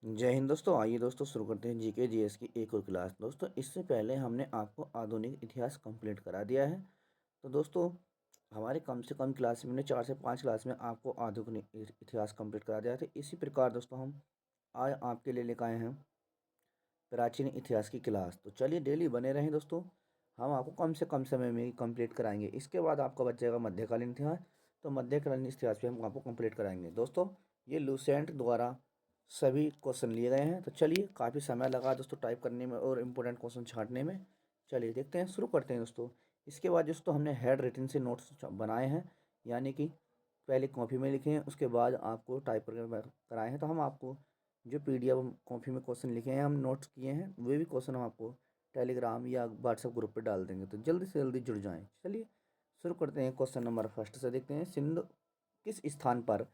जय हिंद दोस्तों। आइए दोस्तों शुरू करते हैं जीके जीएस की एक और क्लास। दोस्तों इससे पहले हमने आपको आधुनिक इतिहास कंप्लीट करा दिया है। तो दोस्तों हमारे कम से कम क्लास में 4 से 5 क्लास में आपको आधुनिक इतिहास कंप्लीट करा दिया था। इसी प्रकार दोस्तों हम आज आपके लिए लेकर आए हैं प्राचीन इतिहास की क्लास। तो चलिए डेली बने रहें दोस्तों, हम आपको कम से कम समय में ही कंप्लीट कराएंगे। इसके बाद आपका बच जाएगा मध्यकालीन इतिहास। तो मध्यकालीन इतिहास भी हम आपको कंप्लीट कराएंगे। दोस्तों ये लूसेंट द्वारा सभी क्वेश्चन लिए गए हैं। तो चलिए, काफ़ी समय लगा दोस्तों टाइप करने में और इम्पोर्टेंट क्वेश्चन छांटने में। चलिए देखते हैं, शुरू करते हैं दोस्तों। इसके बाद दोस्तों हमने हेड रिटन से नोट्स बनाए हैं, यानी कि पहले कॉपी में लिखे हैं, उसके बाद आपको टाइप करके कराए हैं। तो हम आपको जो पीडीएफ कॉपी में क्वेश्चन लिखे हैं, हम नोट्स किए हैं, वे भी क्वेश्चन हम आपको टेलीग्राम या व्हाट्सएप ग्रुप पे डाल देंगे। तो जल्दी से जल्दी जुड़ जाएं। चलिए शुरू करते हैं। क्वेश्चन नंबर फर्स्ट से देखते हैं। सिंधु किस स्थान पर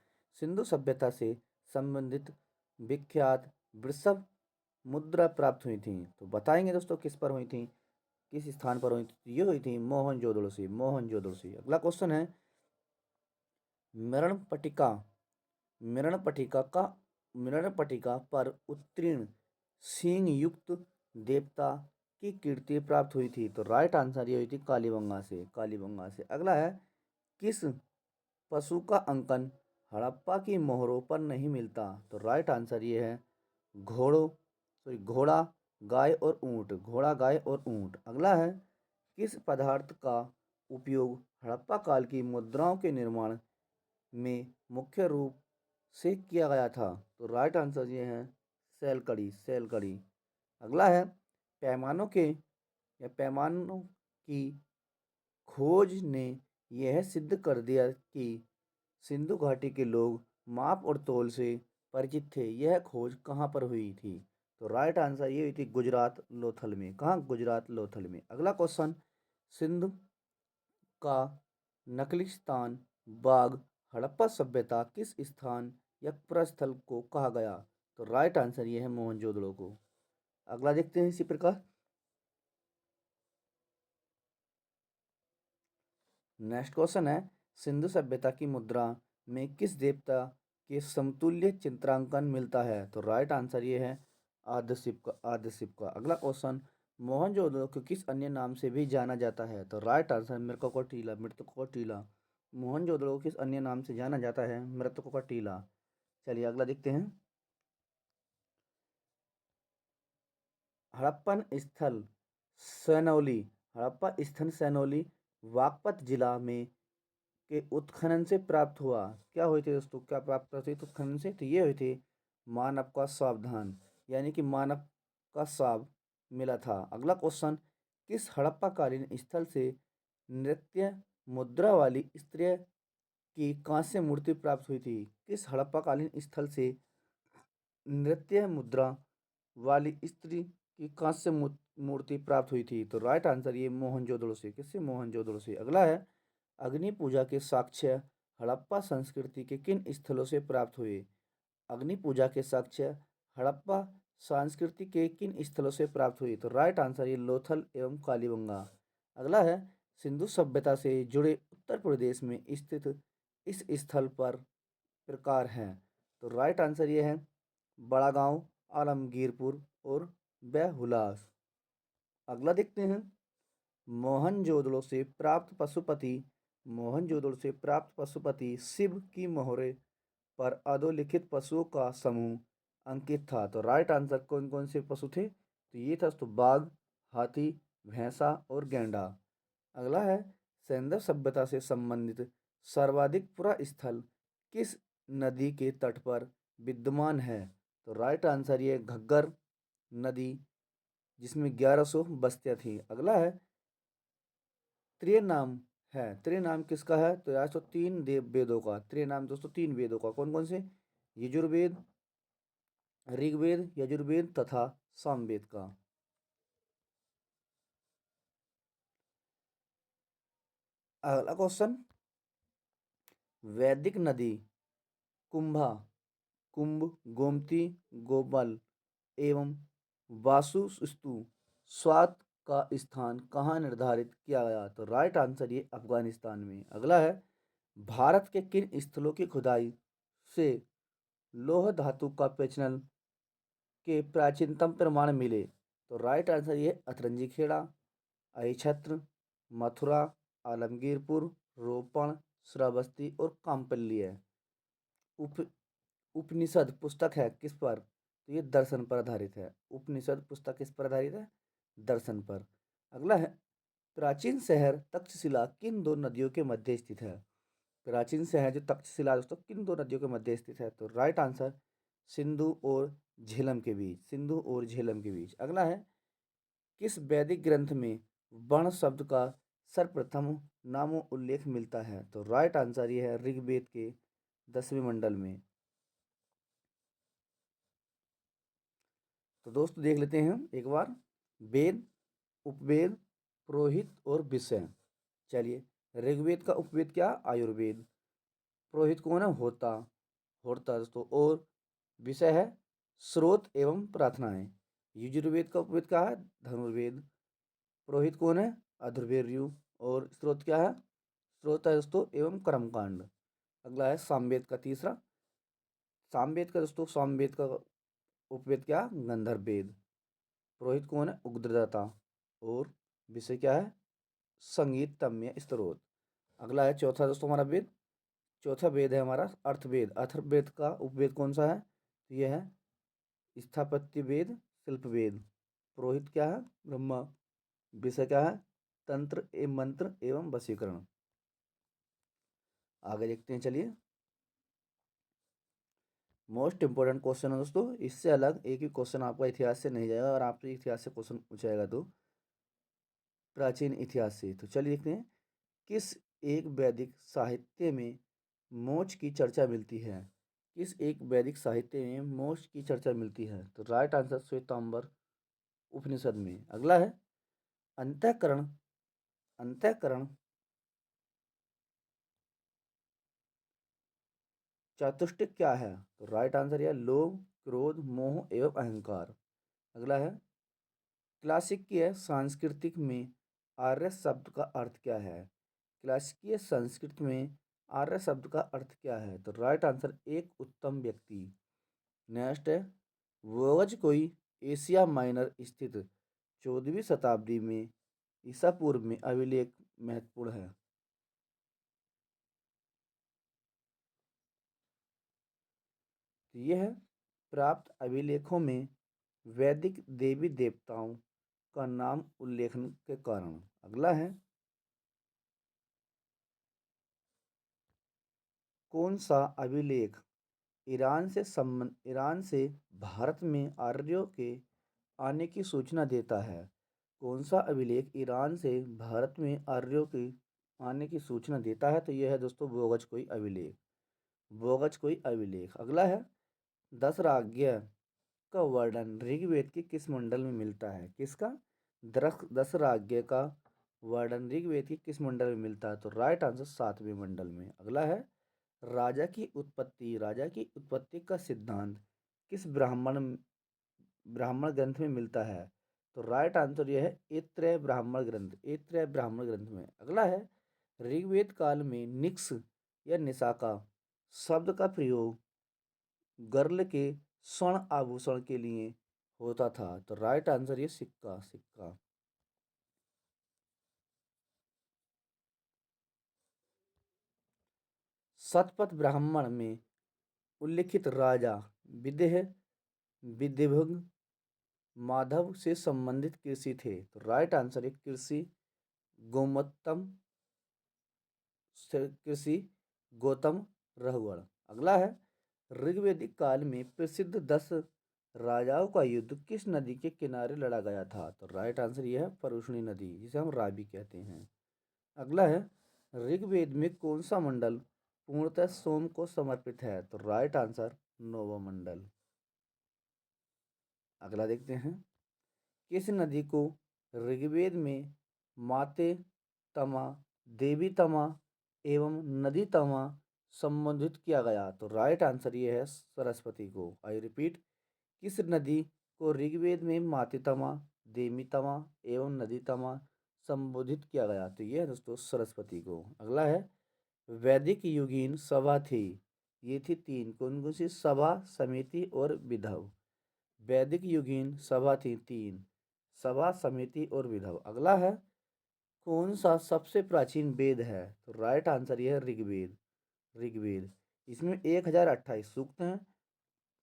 सिंधु सभ्यता से संबंधित विख्यात वृषभ मुद्रा प्राप्त हुई थी? तो बताएंगे दोस्तों किस पर हुई थी, किस स्थान पर हुई थी। ये हुई थी मोहनजोदड़ो से। मोहनजोदड़ो से। अगला क्वेश्चन है मृणपटिका मृणपटिका का मृणपटिका पर उत्तीर्ण सींग युक्त देवता की कीर्ति प्राप्त हुई थी? तो राइट आंसर ये हुई थी कालीबंगा से। कालीबंगा से। अगला है किस पशु का अंकन हड़प्पा की मोहरों पर नहीं मिलता? तो राइट आंसर ये है घोड़ा, गाय और ऊंट। घोड़ा, गाय और ऊंट। अगला है किस पदार्थ का उपयोग हड़प्पा काल की मुद्राओं के निर्माण में मुख्य रूप से किया गया था? तो राइट आंसर ये है सैलकड़ी। सैलकड़ी। अगला है पैमानों की खोज ने यह सिद्ध कर दिया कि सिंधु घाटी के लोग माप और तौल से परिचित थे। यह खोज कहाँ पर हुई थी? तो राइट आंसर ये हुई थी गुजरात लोथल में। कहाँ? गुजरात लोथल में। अगला क्वेश्चन, सिंधु का नखलिस्तान बाग हड़प्पा सभ्यता किस स्थान या प्रस्थल को कहा गया? तो राइट आंसर ये है मोहनजोदड़ो को। अगला देखते हैं इसी प्रकार। नेक्स्ट क्वेश्चन है सिंधु सभ्यता की मुद्रा में किस देवता के समतुल्य चित्रांकन मिलता है? तो राइट आंसर ये है आद्यशिव का। आद्यशिव का। अगला क्वेश्चन, मोहनजोदड़ो को किस अन्य नाम से भी जाना जाता है? तो राइट आंसर मृतकों का टीला। मृतकों का टीला। मोहनजोदड़ो को किस अन्य नाम से जाना जाता है? मृतकों का टीला। चलिए अगला देखते हैं। हड़प्पन स्थल सैनौली हड़प्पा स्थल सैनौली बागपत जिला में के उत्खनन से प्राप्त हुआ। क्या हुई थी दोस्तों? क्या प्राप्त हुई थी उत्खनन से? तो ये हुई थी मानव का सावधान, यानी कि मानव का साव मिला था। अगला क्वेश्चन, किस हड़प्पाकालीन स्थल से नृत्य मुद्रा वाली स्त्री की कांस्य मूर्ति प्राप्त हुई थी? किस हड़प्पाकालीन स्थल से नृत्य मुद्रा वाली स्त्री की कांस्य मूर्ति प्राप्त हुई थी? तो राइट आंसर ये मोहनजोदड़ो से। किससे? मोहनजोदड़ो से। अगला है अग्नि पूजा के साक्ष्य हड़प्पा संस्कृति के किन स्थलों से प्राप्त हुए? अग्नि पूजा के साक्ष्य हड़प्पा संस्कृति के किन स्थलों से प्राप्त हुई? तो राइट आंसर ये लोथल एवं कालीबंगा। अगला है सिंधु सभ्यता से जुड़े उत्तर प्रदेश में स्थित इस स्थल पर प्रकार हैं? तो राइट आंसर ये है बड़ा गांव, आलमगीरपुर और बेहुलास। अगला देखते हैं। मोहनजोदड़ो से प्राप्त पशुपति मोहनजोदड़ो से प्राप्त पशुपति शिव की मोहरे पर अधोलिखित पशुओं का समूह अंकित था। तो राइट आंसर कौन कौन से पशु थे? तो ये था तो बाघ, हाथी, भैंसा और गैंडा। अगला है सैंधव सभ्यता से संबंधित सर्वाधिक पुरा स्थल किस नदी के तट पर विद्यमान है? तो राइट आंसर ये घग्गर नदी, जिसमें 1100 बस्तियां थी। अगला है त्रिय नाम त्रिय नाम किसका है? तो यार तो तीन देव वेदों का त्रिय नाम दोस्तों, तीन वेदों का। कौन कौन से? यजुर्वेद, ऋग्वेद, यजुर्वेद तथा सामवेद का। अगला क्वेश्चन, वैदिक नदी कुंभा, कुंभ, गोमती, गोबल एवं वासुस्तु स्वात का स्थान कहाँ निर्धारित किया गया? तो राइट आंसर ये अफगानिस्तान में। अगला है भारत के किन स्थलों की खुदाई से लौह धातु का पेचनल के प्राचीनतम प्रमाण मिले? तो राइट आंसर ये अतरंजी खेड़ा, अहिछत्र, मथुरा, आलमगीरपुर, रोपण, श्रावस्ती और कामपल्ली है। उप उपनिषद पुस्तक है किस पर? तो ये दर्शन पर आधारित है। उपनिषद पुस्तक किस पर आधारित है? दर्शन पर। अगला है, प्राचीन शहर तक्षशिला किन दो नदियों के मध्य स्थित है? प्राचीन शहर जो तक्षशिला दोस्तों किन दो नदियों के मध्य स्थित है? तो राइट आंसर सिंधु और झेलम के बीच, सिंधु और झेलम के बीच। अगला है, किस वैदिक ग्रंथ में वर्ण शब्द का सर्वप्रथम नामो उल्लेख मिलता है? तो राइट आंसर ये है ऋग्वेद के 10वें मंडल में। तो दोस्तों देख लेते हैं हम एक बार, वेद, उपवेद, पुरोहित और विषय। चलिए, ऋग्वेद का उपवेद क्या? आयुर्वेद। पुरोहित कौन है? होता, होता दोस्तों। और विषय है स्रोत एवं प्रार्थनाएं। यजुर्वेद का उपवेद क्या है? धनुर्वेद। पुरोहित कौन है? अधर्वैर्यु। और स्रोत क्या है? स्रोत है दोस्तों एवं कर्मकांड। अगला है सामवेद का तीसरा, सामवेद का दोस्तों, सामवेद का उपवेद क्या? गंधर्व वेद। पुरोहित कौन है? उग्रदाता। और विषय क्या है? संगीत तम्य स्तोत्र। अगला है चौथा दोस्तों हमारा वेद, चौथा वेद है हमारा अर्थवेद। अर्थवेद का उपवेद कौन सा है? तो यह है स्थापत्य वेद, शिल्प वेद। पुरोहित क्या है? ब्रह्मा। विषय क्या है? तंत्र एवं मंत्र एवं वशीकरण। आगे देखते हैं, चलिए। मोस्ट इंपोर्टेंट क्वेश्चन है दोस्तों, इससे अलग एक भी क्वेश्चन आपका इतिहास से नहीं जाएगा। और आपसे इतिहास से क्वेश्चन पूछाएगा तो प्राचीन इतिहास से। तो चलिए देखते हैं, किस एक वैदिक साहित्य में मोक्ष की चर्चा मिलती है? किस एक वैदिक साहित्य में मोक्ष की चर्चा मिलती है? तो राइट आंसर श्वेतांबर उपनिषद में। अगला है, अंतःकरण, अंतःकरण चतुष्टय क्या है? तो राइट आंसर है लोभ, क्रोध, मोह एवं अहंकार। अगला है, क्लासिकीय सांस्कृतिक में आर्य शब्द का अर्थ क्या है? क्लासिकीय संस्कृत में आर्य शब्द का अर्थ क्या है? तो राइट आंसर एक उत्तम व्यक्ति। नेक्स्ट है, वोगज कोई एशिया माइनर स्थित 14वीं शताब्दी में ईसा पूर्व में अभिलेख महत्वपूर्ण है? तो यह है, प्राप्त अभिलेखों में वैदिक देवी देवताओं का नाम उल्लेखन के कारण। अगला है, कौन सा अभिलेख ईरान से भारत में आर्यों के आने की सूचना देता है? कौन सा अभिलेख ईरान से भारत में आर्यों के आने की सूचना देता है? तो यह है दोस्तों बोगज कोई अभिलेख, बोगज कोई अभिलेख। अगला है, दस राज्य का वर्णन ऋग्वेद के किस मंडल में मिलता है? किसका? दस राज्य का वर्णन ऋग्वेद के किस मंडल में मिलता है? तो राइट आंसर 7वें मंडल में। अगला है, राजा की उत्पत्ति का सिद्धांत किस ब्राह्मण ग्रंथ में मिलता है? तो राइट आंसर यह है ऐत्रेय ब्राह्मण ग्रंथ, ऐत्रेय ब्राह्मण ग्रंथ में। अगला है, ऋग्वेद काल में निक्स या निशाका शब्द का प्रयोग गर्ल के स्वर्ण आभूषण के लिए होता था? तो राइट आंसर ये सिक्का, सिक्का। शतपथ ब्राह्मण में उल्लिखित राजा विदेह, विदेभग, माधव से संबंधित कृषि थे? तो राइट आंसर है कृषि गोमतम, कृषि गौतम रहुगण। अगला है, ऋग्वैदिक काल में प्रसिद्ध 10 राजाओं का युद्ध किस नदी के किनारे लड़ा गया था? तो राइट आंसर यह है परुष्णी नदी, जिसे हम रावी कहते हैं। अगला है, ऋग्वेद में कौन सा मंडल पूर्णतः सोम को समर्पित है? तो राइट आंसर नौवां मंडल। अगला देखते हैं, किस नदी को ऋग्वेद में माते तमा, देवी तमा एवं नदी तमा संबोधित किया गया? तो राइट आंसर ये है सरस्वती को। आई रिपीट, किस नदी को ऋग्वेद में माते तमा, देवी तमा एवं नदी तमा संबोधित किया गया? तो यह है दोस्तों सरस्वती को। अगला है, वैदिक युगीन सभा थी, ये थी तीन, कौन कौन सी? सभा, समिति और विधव। वैदिक युगीन सभा थी तीन, सभा समिति और विधव। अगला है, कौन सा सबसे प्राचीन वेद है? तो राइट आंसर ये है ऋग्वेद। ऋग्वेद, इसमें 1028 सूक्त हैं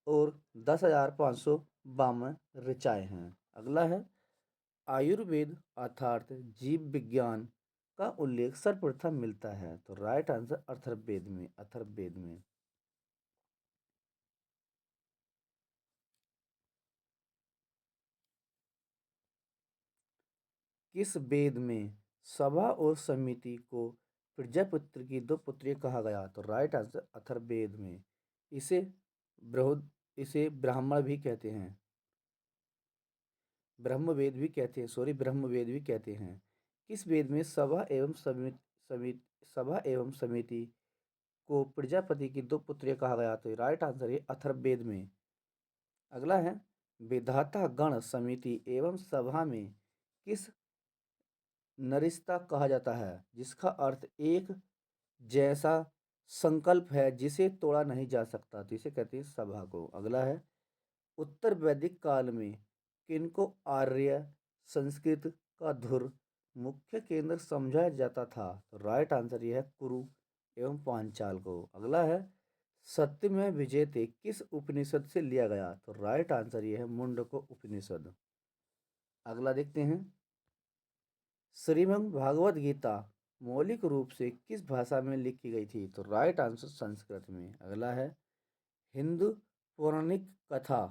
और 10,552 ऋचाएँ हैं। अगला है, आयुर्वेद अर्थात जीव विज्ञान का उल्लेख सर्वप्रथम मिलता है? तो राइट आंसर अथर्ववेद में। अथर्ववेद में। किस वेद में सभा और समिति को प्रजापुत्र की दो पुत्रियां कहा गया? तो राइट आंसर अथर्ववेद में। इसे बृहद इसे ब्राह्मण भी कहते हैं, ब्रह्मवेद भी कहते हैं, सॉरी ब्रह्मवेद भी कहते हैं। किस वेद में सभा एवं समिति को प्रजापति की दो पुत्रियां कहा गया? तो राइट आंसर है अथर्ववेद में। अगला है, विधाता गण समिति एवं सभा में किस नरिस्ता कहा जाता है, जिसका अर्थ एक जैसा संकल्प है जिसे तोड़ा नहीं जा सकता? तो इसे कहते हैं सभा को। अगला है, उत्तर वैदिक काल में किनको आर्य संस्कृत का धुर मुख्य केंद्र समझा जाता था? तो राइट आंसर यह है कुरु एवं पांचाल को। अगला है, सत्यमेव विजयते किस उपनिषद से लिया गया? तो राइट आंसर यह है मुंडको उपनिषद। अगला देखते हैं, श्रीमद् भागवत गीता मौलिक रूप से किस भाषा में लिखी गई थी? तो राइट आंसर संस्कृत में। अगला है, हिंदू पौराणिक कथा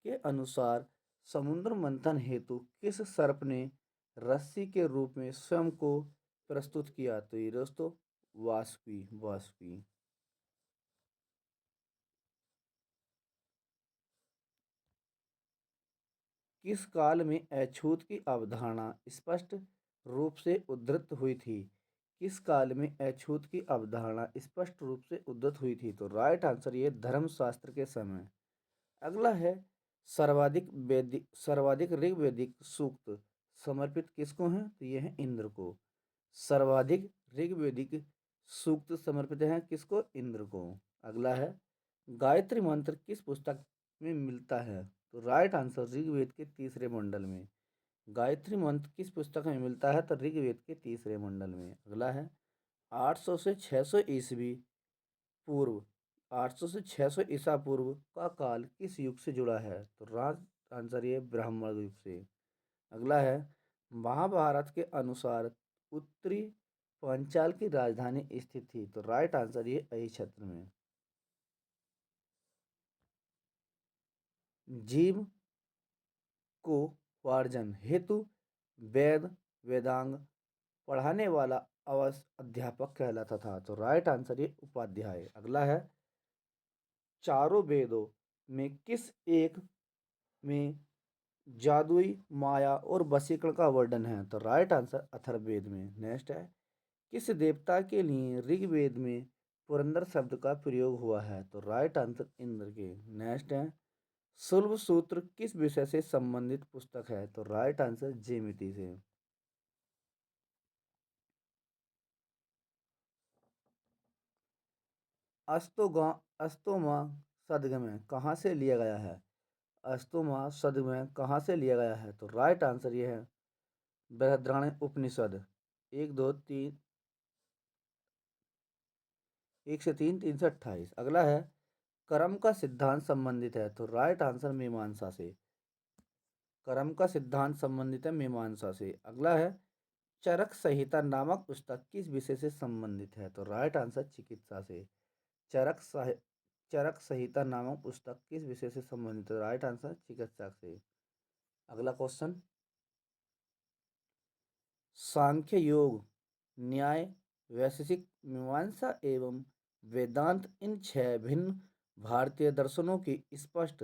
के अनुसार समुद्र मंथन हेतु किस सर्प ने रस्सी के रूप में स्वयं को प्रस्तुत किया? तो ये दोस्तों वासुकी। वासुकी। किस काल में अछूत की अवधारणा स्पष्ट रूप से उद्धृत हुई थी? किस काल में अछूत की अवधारणा स्पष्ट रूप से उद्धृत हुई थी? तो राइट आंसर ये धर्मशास्त्र के समय। अगला है, सर्वाधिक ऋग्वेदिक सूक्त समर्पित किसको हैं? तो ये है इंद्र को। सर्वाधिक ऋग्वेदिक सूक्त समर्पित हैं किसको? इंद्र को। अगला है, गायत्री मंत्र किस पुस्तक में मिलता है? तो राइट आंसर ऋग्वेद के तीसरे मंडल में। गायत्री मंत्र किस पुस्तक में मिलता है? तो ऋग्वेद के तीसरे मंडल में। अगला है, 800 से 600 ईस्वी पूर्व 800 से 600 ईसा पूर्व का काल किस युग से जुड़ा है? तो राइट आंसर ये ब्राह्मण युग से। अगला है, महाभारत के अनुसार उत्तरी पांचाल की राजधानी स्थित थी? तो राइट आंसर ये अहि क्षेत्र में। जीव को वार्जन हेतु वेद वेदांग पढ़ाने वाला अध्यापक कहलाता था? तो राइट आंसर ये उपाध्याय। अगला है, चारों वेदों में किस एक में जादुई माया और वशीकरण का वर्णन है? तो राइट आंसर अथर्ववेद में। नेक्स्ट है, किस देवता के लिए ऋग्वेद में पुरंदर शब्द का प्रयोग हुआ है? तो राइट आंसर इंद्र के। नेक्स्ट है, शुल्ब सूत्र किस विषय से संबंधित पुस्तक है? तो राइट आंसर ज्यामिति से। अस्तोगा अस्तोमा सदगमय कहाँ से लिया गया है? अस्तोमा सदगमय कहाँ से लिया गया है? तो राइट आंसर ये है बृहद्रण्य उपनिषद। एक दो तीन 1 से 3, 328। अगला है, कर्म का सिद्धांत संबंधित है? तो राइट आंसर मीमांसा से। कर्म का सिद्धांत संबंधित है मीमांसा से। अगला है, चरक संहिता नामक पुस्तक किस विषय से संबंधित है? तो राइट आंसर चिकित्सा से। चरक सह चरक संहिता नामक पुस्तक किस विषय से संबंधित है? राइट आंसर चिकित्सा से। अगला क्वेश्चन, सांख्य योग, न्याय, वैशेषिक, मीमांसा एवं वेदांत इन 6 भिन्न भारतीय दर्शनों की स्पष्ट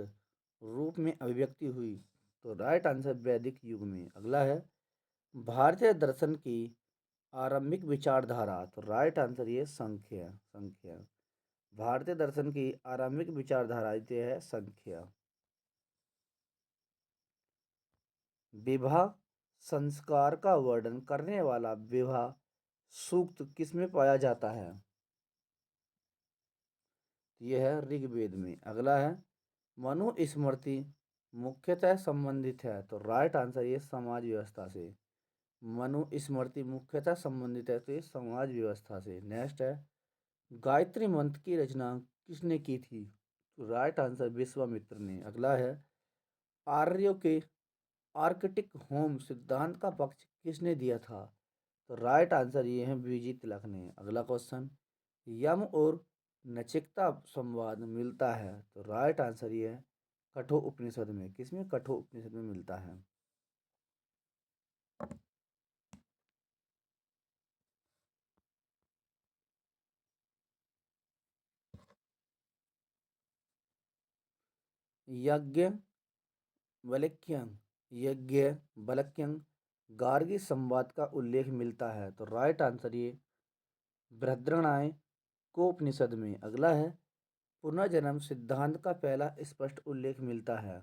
रूप में अभिव्यक्ति हुई? तो राइट आंसर वैदिक युग में। अगला है, भारतीय दर्शन की आरंभिक विचारधारा? तो राइट आंसर ये संख्या। संख्या। भारतीय दर्शन की आरंभिक विचारधारा ये है संख्या। विवाह संस्कार का वर्णन करने वाला विवाह सूक्त किसमें पाया जाता है? यह है ऋग्वेद में। अगला है, मनुस्मृति मुख्यतः संबंधित है, तो राइट आंसर ये समाज व्यवस्था से। मनुस्मृति मुख्यतः संबंधित है, तो ये समाज व्यवस्था से। नेक्स्ट है, गायत्री मंत्र की रचना किसने की थी? तो राइट आंसर विश्वामित्र ने। अगला है, आर्यों के आर्कटिक होम सिद्धांत का पक्ष किसने दिया था? तो राइट आंसर ये है बीजी तिलक ने। अगला क्वेश्चन, यम और नचिकेता संवाद मिलता है? तो राइट आंसर ये है कठोर उपनिषद में। किसमें? कठोर उपनिषद में मिलता है। यज्ञ वल्क्यं यज्ञ वल्क्यं गार्गी संवाद का उल्लेख मिलता है? तो राइट आंसर ये बृहद्रणाय को उपनिषद में। अगला है, पुनर्जन्म सिद्धांत का पहला स्पष्ट उल्लेख मिलता है?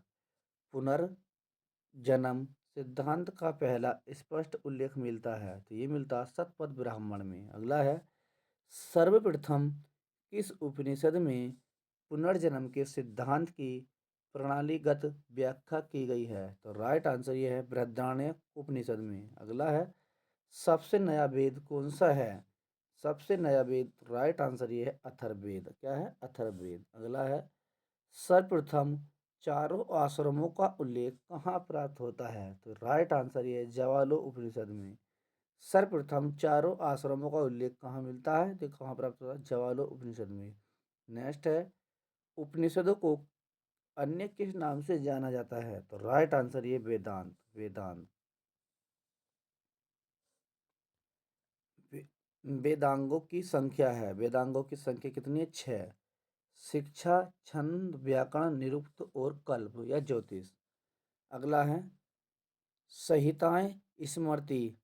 पुनर्जन्म सिद्धांत का पहला स्पष्ट उल्लेख मिलता है, तो ये मिलता है शतपथ ब्राह्मण में। अगला है, सर्वप्रथम किस उपनिषद में पुनर्जन्म के सिद्धांत की प्रणालीगत व्याख्या की गई है? तो राइट आंसर ये है बृहदारण्यक उपनिषद में। अगला है, सबसे नया वेद कौन सा है? सबसे नया वेद, राइट आंसर ये है अथर्ववेद। क्या है? अथर्ववेद। अगला है, सर्वप्रथम चारों आश्रमों का उल्लेख कहाँ प्राप्त होता है? तो राइट आंसर ये है जवालो उपनिषद में। सर्वप्रथम चारों आश्रमों का उल्लेख कहाँ मिलता है? तो कहाँ प्राप्त होता है? जवालो उपनिषद में। नेक्स्ट है, उपनिषदों को अन्य किस नाम से जाना जाता है? तो राइट आंसर ये वेदांत। वेदांत। वेदांगों की संख्या है, वेदांगों की संख्या कितनी है? 6। शिक्षा, छंद, व्याकरण, निरुक्त और कल्प या ज्योतिष। अगला है, संहिताएं, स्मृति,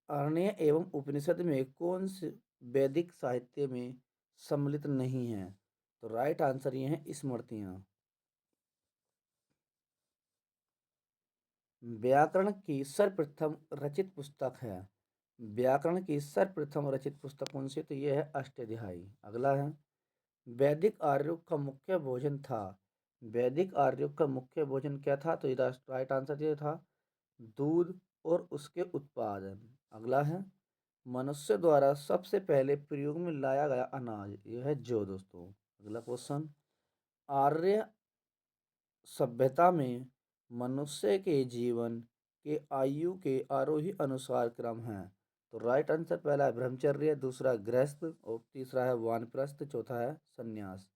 आरण्य एवं उपनिषद में कौन से वैदिक साहित्य में सम्मिलित नहीं है? तो राइट आंसर ये है स्मृतियां। व्याकरण की सर्वप्रथम रचित पुस्तक है? व्याकरण की सर्वप्रथम रचित पुस्तक कौन सी? तो ये है अष्टाध्यायी। अगला है, वैदिक आर्यों का मुख्य भोजन था? वैदिक आर्यों का मुख्य भोजन क्या था? तो राइट आंसर ये था दूध और उसके उत्पादन। अगला है, मनुष्य द्वारा सबसे पहले प्रयोग में लाया गया अनाज, यह है जौ दोस्तों। अगला क्वेश्चन, आर्य सभ्यता में मनुष्य के जीवन के आयु के आरोही अनुसार क्रम है? तो राइट आंसर पहला है ब्रह्मचर्य, दूसरा गृहस्थ और तीसरा है वानप्रस्थ, चौथा है संन्यास।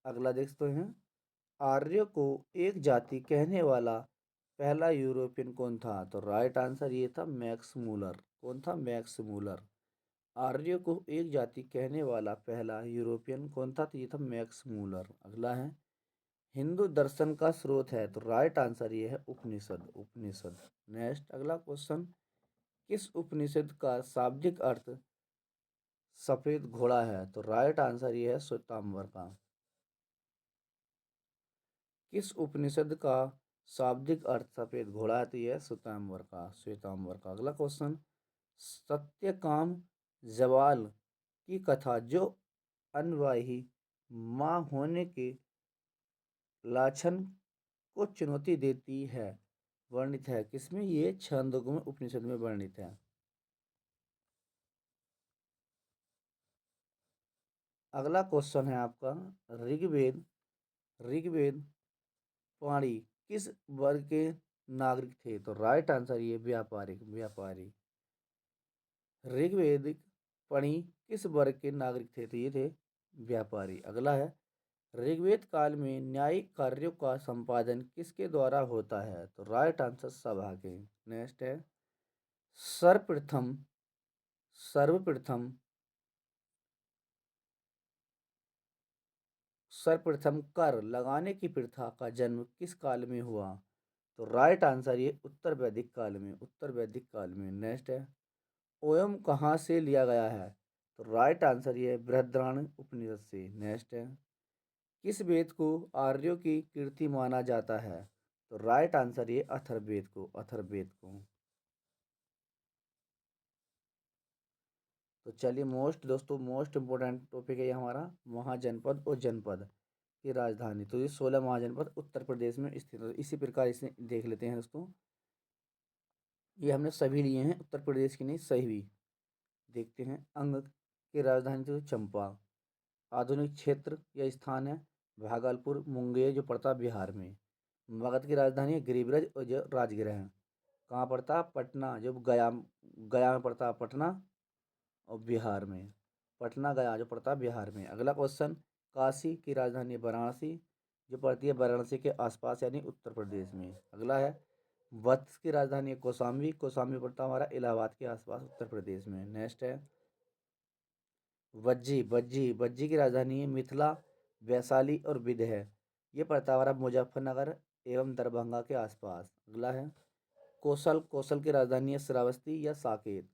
अगला देखते हैं, आर्य को एक जाति कहने वाला पहला यूरोपियन कौन था? तो राइट आंसर ये था मैक्स मूलर। कौन था? Max Muller. आर्य को एक जाति कहने वाला पहला यूरोपियन कौन था? तो ये था मैक्स मूलर। अगला है, हिंदू दर्शन का स्रोत है? तो राइट आंसर ये है उपनिषद। उपनिषद। नेक्स्ट अगला क्वेश्चन, किस उपनिषद का शाब्दिक अर्थ सफेद घोड़ा है? तो राइट आंसर ये है श्वेतांबर का। किस उपनिषद का शाब्दिक अर्थ सफेद घोड़ा है? तो ये है श्वेतांबर का। श्वेतांबर का। अगला क्वेश्चन, सत्यकाम जवाल की कथा जो अनवाही माँ होने के लाछन को चुनौती देती है, वर्णित है किसमें? ये छांदोग्य में उपनिषद में वर्णित है। अगला क्वेश्चन है आपका, ऋग्वेद ऋग्वेद पाणी किस वर्ग के नागरिक थे? तो राइट आंसर ये व्यापारिक। व्यापारी। ऋग्वेदिक पणी किस वर्ग के नागरिक थे? तो ये थे व्यापारी। अगला है, ऋग्वेद काल में न्यायिक कार्यों का संपादन किसके द्वारा होता है? तो राइट आंसर सभा के। नेक्स्ट है, सर्वप्रथम सर्वप्रथम सर्वप्रथम कर लगाने की प्रथा का जन्म किस काल में हुआ? तो राइट आंसर ये उत्तर वैदिक काल में। उत्तर वैदिक काल में। नेक्स्ट है, ओयम कहाँ से लिया गया है? तो राइट आंसर ये बृहद्रणारण्यक उपनिषद से। नेक्स्ट है, किस वेद को आर्यों की कीर्ति माना जाता है? तो राइट आंसर ये अथर्ववेद को। अथर्ववेद को। तो चलिए, दोस्तों मोस्ट इम्पोर्टेंट टॉपिक है ये हमारा, महाजनपद और जनपद। की राजधानी, तो ये 16 महाजनपद उत्तर प्रदेश में स्थित है। इसी प्रकार इसे देख लेते हैं दोस्तों, ये हमने सभी लिए हैं, उत्तर प्रदेश की नहीं सही। देखते हैं अंग की राजधानी तो चंपा। आधुनिक क्षेत्र या स्थान है भागलपुर मुंगेर जो पड़ता है बिहार में। मगध की राजधानी है गिरिब्रज और जो राजगृह है कहाँ पड़ता है पटना जो गया, गया में पड़ता है पटना और बिहार में। पटना गया जो पड़ता है बिहार में। अगला क्वेश्चन, काशी की राजधानी है वाराणसी जो पड़ती है वाराणसी के आसपास यानी उत्तर प्रदेश में। अगला है वत्स की राजधानी है कौशाम्बी, कौशाम्बी पड़ता है हमारा इलाहाबाद के आसपास उत्तर प्रदेश में। नेक्स्ट है वज्जी, वज्जी वज्जी की राजधानी है मिथिला वैशाली और विदय, ये पड़ता है हमारा मुजफ्फरनगर एवं दरभंगा के आसपास। अगला है कौशल, कौशल की राजधानी है श्रावस्ती या साकेत,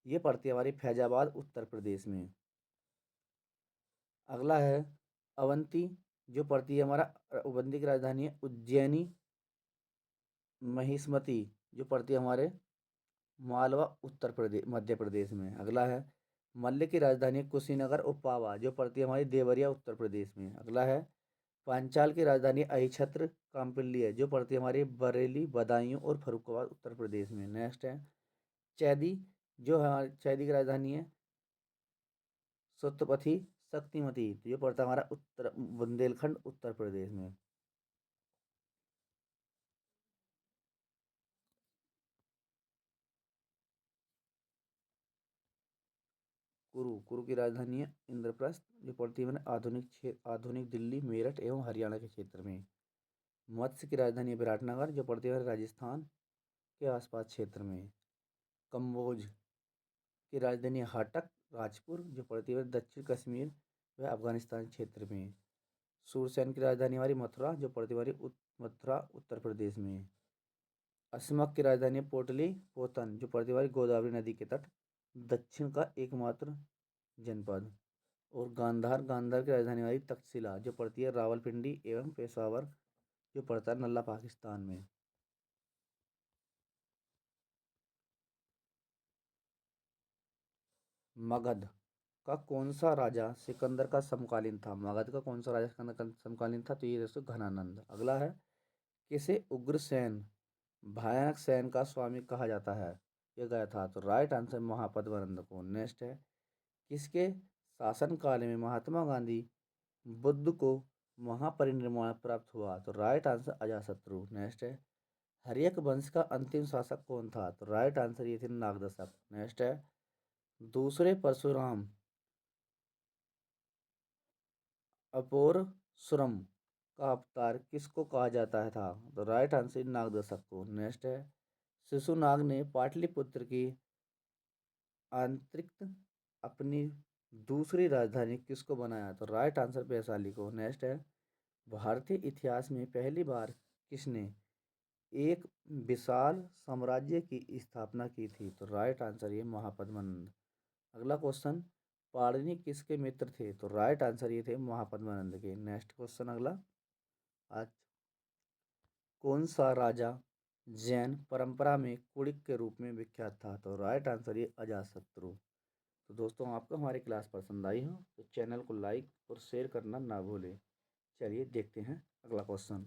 ये पड़ती है हमारी फैजाबाद उत्तर प्रदेश में। अगला है अवंती जो पड़ती है हमारा अवंती की राजधानी है उज्जैनी, महिष्मती जो पड़ती है हमारे मालवा उत्तर प्रदेश मध्य प्रदेश में। अगला है मल्ल की राजधानी है कुशीनगर और पावा जो पड़ती है हमारी देवरिया उत्तर प्रदेश में। अगला है पांचाल की राजधानी अहिछत्र काम्पिल्ली है जो पड़ती है हमारी बरेली बदायूं और फरुखाबाद उत्तर प्रदेश में। नेक्स्ट है चैदी, जो हमारी चैदी की राजधानी है सत्यपथी शक्तिमती, तो ये पड़ता है हमारा उत्तर बुंदेलखंड उत्तर प्रदेश में। कुरु, कुरु की राजधानी है इंद्रप्रस्थ जो पड़ती है मैंने आधुनिक दिल्ली मेरठ एवं हरियाणा के क्षेत्र में। मत्स्य की राजधानी है विराटनगर जो पड़ती है राजस्थान के आसपास क्षेत्र में। कम्बोज की राजधानी है हाटक राजपुर जो पड़ती है दक्षिण कश्मीर व अफगानिस्तान क्षेत्र में। सूरसेन की राजधानी हमारी मथुरा जो पड़ती है हमारी मथुरा उत्तर प्रदेश में। असमक की राजधानी है पोटली पोतन जो पड़ती है हमारी गोदावरी नदी के तट दक्षिण का एकमात्र जनपद। और गांधार, गांधार की राजधानी हमारी तक्षशिला जो पड़ती है रावलपिंडी एवं पेशावर जो पड़ता है नल्ला पाकिस्तान में। मगध का कौन सा राजा सिकंदर का समकालीन था? मगध का कौन सा राजा सिकंदर का समकालीन था? तो ये दोस्तों घनानंद। अगला है किसे उग्रसेन भयानक सैन का स्वामी कहा जाता है? ये गया था, तो राइट आंसर महापद्मानंद को। नेक्स्ट है किसके शासनकाल में महात्मा गांधी बुद्ध को महापरिनिर्वाण प्राप्त हुआ? तो राइट आंसर अजातशत्रु। नेक्स्ट है हर्यक वंश का अंतिम शासक कौन था? तो राइट आंसर ये थे नागदशक। नेक्स्ट है दूसरे परशुराम अपोरसुरम का अवतार किसको कहा जाता है था? तो राइट आंसर नागदशक को। नेक्स्ट है शिशुनाग ने पाटलिपुत्र की आंतरिक अपनी दूसरी राजधानी किसको बनाया? तो राइट आंसर वैशाली को। नेक्स्ट है भारतीय इतिहास में पहली बार किसने एक विशाल साम्राज्य की स्थापना की थी? तो राइट आंसर ये महापद्मानंद। अगला क्वेश्चन पाणिनि किसके मित्र थे? तो राइट आंसर ये थे महापद्मानंद के। नेक्स्ट क्वेश्चन अगला, आज कौन सा राजा जैन परंपरा में कुड़िक के रूप में विख्यात था? तो राइट आंसर ये अजातशत्रु। तो दोस्तों आपको हमारी क्लास पसंद आई हो तो चैनल को लाइक और शेयर करना ना भूलें। चलिए देखते हैं अगला क्वेश्चन।